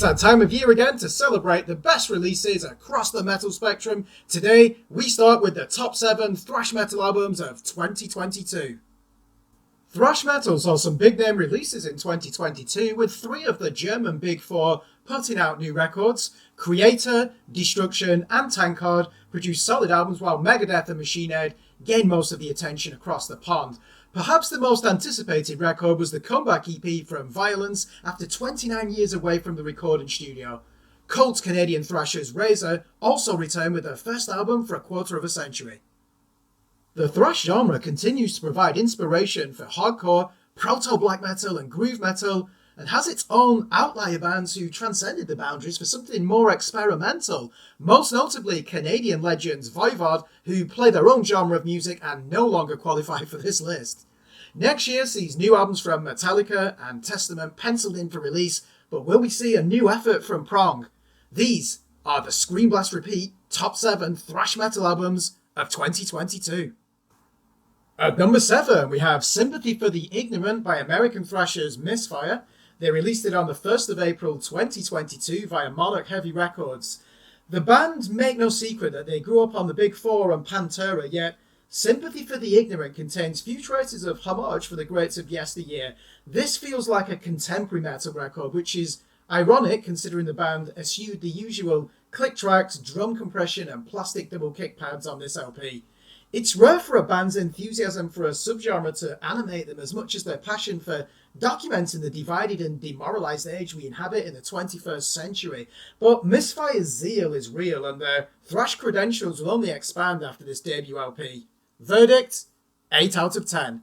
It's that time of year again to celebrate the best releases across the metal spectrum. Today, we start with the top 7 thrash metal albums of 2022. Thrash metal saw some big name releases in 2022, with 3 of the German Big 4 putting out new records. Creator, Destruction and Tankard produced solid albums, while Megadeth and Machine Head gained most of the attention across the pond. Perhaps the most anticipated record was the comeback EP from Violence after 29 years away from the recording studio. Cult Canadian thrashers Razor also returned with their first album for a quarter of a century. The thrash genre continues to provide inspiration for hardcore, proto-black metal and groove metal, and has its own outlier bands who transcended the boundaries for something more experimental, most notably Canadian legends Voivod, who play their own genre of music and no longer qualify for this list. Next year sees new albums from Metallica and Testament penciled in for release, but will we see a new effort from Prong? These are the Scream Blast Repeat Top 7 Thrash Metal Albums of 2022. At number 7, we have Sympathy for the Ignorant by American thrashers Misfire. They released it on the 1st of April 2022 via Monarch Heavy Records. The band make no secret that they grew up on the Big 4 and Pantera, yet Sympathy for the Ignorant contains few traces of homage for the greats of yesteryear. This feels like a contemporary metal record, which is ironic considering the band eschewed the usual click tracks, drum compression and plastic double kick pads on this LP. It's rare for a band's enthusiasm for a subgenre to animate them as much as their passion for documenting the divided and demoralized age we inhabit in the 21st century. But Misfire's zeal is real, and their thrash credentials will only expand after this debut LP. Verdict, 8 out of 10.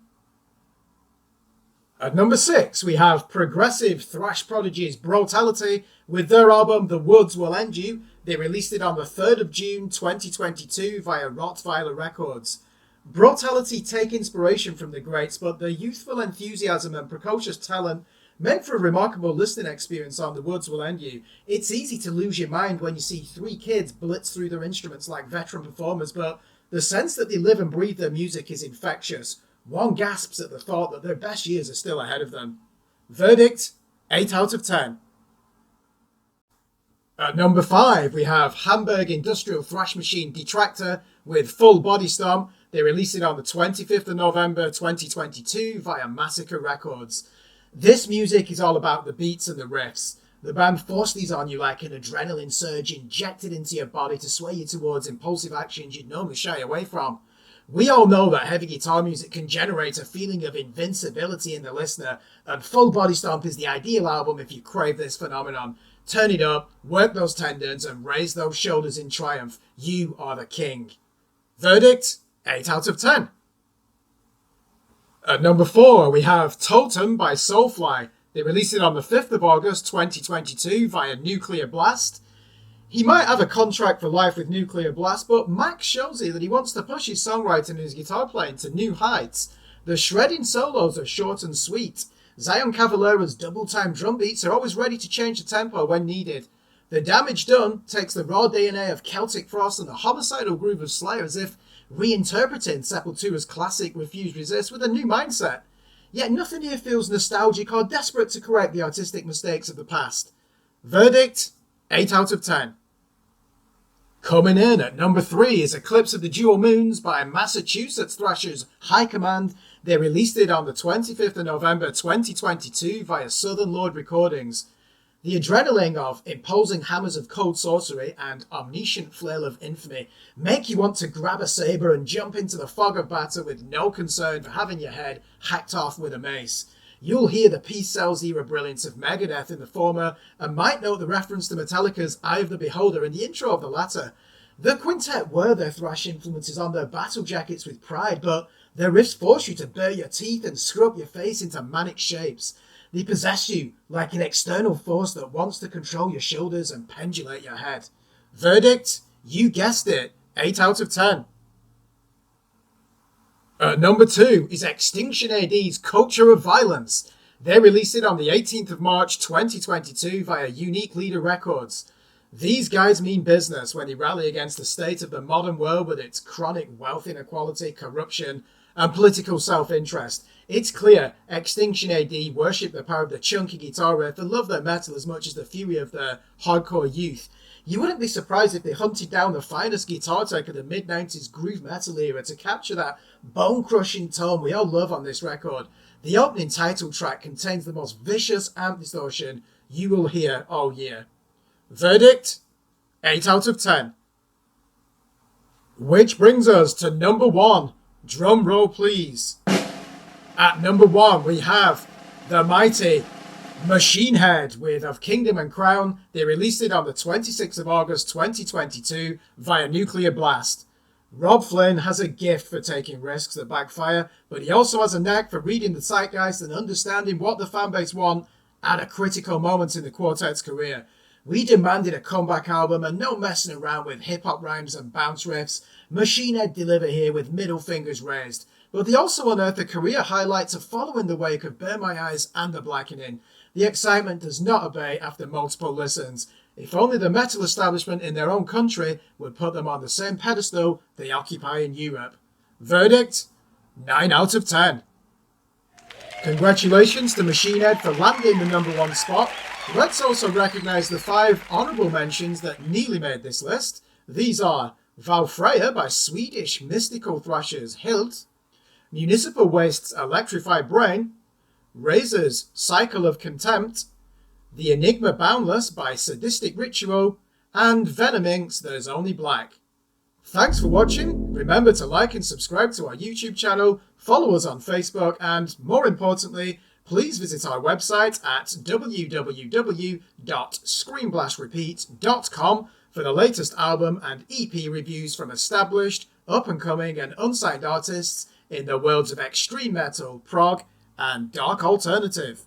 At number 6, we have progressive thrash prodigies Brutality with their album The Woods Will End You. They released it on the 3rd of June 2022 via Rottweiler Records. Brutality take inspiration from the greats, but their youthful enthusiasm and precocious talent meant for a remarkable listening experience on The Woods Will End You. It's easy to lose your mind when you see 3 kids blitz through their instruments like veteran performers, but the sense that they live and breathe their music is infectious. One gasps at the thought that their best years are still ahead of them. Verdict, 8 out of 10. At number 5, we have Hamburg industrial thrash machine Detractor with Full Body Stomp. They released it on the 25th of November 2022 via Massacre Records. This music is all about the beats and the riffs. The band force these on you like an adrenaline surge injected into your body to sway you towards impulsive actions you'd normally shy away from. We all know that heavy guitar music can generate a feeling of invincibility in the listener, and Full Body Stomp is the ideal album if you crave this phenomenon. Turn it up, work those tendons, and raise those shoulders in triumph. You are the king. Verdict, 8 out of 10. At number 4, we have Totem by Soulfly. They released it on the 5th of August 2022 via Nuclear Blast. He might have a contract for life with Nuclear Blast, but Max shows you that he wants to push his songwriting and his guitar playing to new heights. The shredding solos are short and sweet. Zion Cavalera's double-time drum beats are always ready to change the tempo when needed. The Damage Done takes the raw DNA of Celtic Frost and the homicidal groove of Slayer as if reinterpreting Sepultura's classic Refuse Resist with a new mindset. Yet nothing here feels nostalgic or desperate to correct the artistic mistakes of the past. Verdict, 8 out of 10. Coming in at number 3 is Eclipse of the Dual Moons by Massachusetts thrashers High Command. They released it on the 25th of November 2022 via Southern Lord Recordings. The adrenaline of imposing hammers of cold sorcery and omniscient flail of infamy make you want to grab a saber and jump into the fog of battle with no concern for having your head hacked off with a mace. You'll hear the Peace Cells era brilliance of Megadeth in the former, and might note the reference to Metallica's Eye of the Beholder in the intro of the latter. The quintet wear their thrash influences on their battle jackets with pride, but their riffs force you to bare your teeth and scrub your face into manic shapes. They possess you like an external force that wants to control your shoulders and pendulate your head. Verdict, you guessed it, 8 out of 10. Number 2 is Extinction AD's Culture of Violence. They released it on the 18th of March 2022 via Unique Leader Records. These guys mean business when they rally against the state of the modern world with its chronic wealth inequality, corruption, and political self-interest. It's clear Extinction AD worship the power of the chunky guitar riff and love their metal as much as the fury of their hardcore youth. You wouldn't be surprised if they hunted down the finest guitar tech of the mid-90s groove metal era to capture that bone-crushing tone we all love on this record. The opening title track contains the most vicious amp distortion you will hear all year. Verdict? 8 out of 10. Which brings us to number 1. Drum roll please. At number 1 we have the mighty Machine Head with Of Kingdom and Crown. They released it on the 26th of August 2022 via Nuclear Blast. Rob Flynn has a gift for taking risks that backfire, but he also has a knack for reading the zeitgeist and understanding what the fanbase want at a critical moment in the quartet's career. We demanded a comeback album and no messing around with hip-hop rhymes and bounce riffs. Machine Head deliver here with middle fingers raised, but they also unearthed a career highlight to follow in the wake of Burn My Eyes and The Blackening. The excitement does not abate after multiple listens. If only the metal establishment in their own country would put them on the same pedestal they occupy in Europe. Verdict? 9 out of 10. Congratulations to Machine Head for landing the number 1 spot. Let's also recognise the 5 honourable mentions that nearly made this list. These are Valfreya by Swedish mystical thrashers Hilt, Municipal Waste's Electrified Brain, Razor's Cycle of Contempt, The Enigma Boundless by Sadistic Ritual, and Venom Inc.'s There's Only Black. Thanks for watching. Remember to like and subscribe to our YouTube channel, follow us on Facebook, and more importantly, please visit our website at www.screenblastrepeat.com for the latest album and EP reviews from established, up-and-coming and unsigned artists in the worlds of extreme metal, prog, and dark alternative.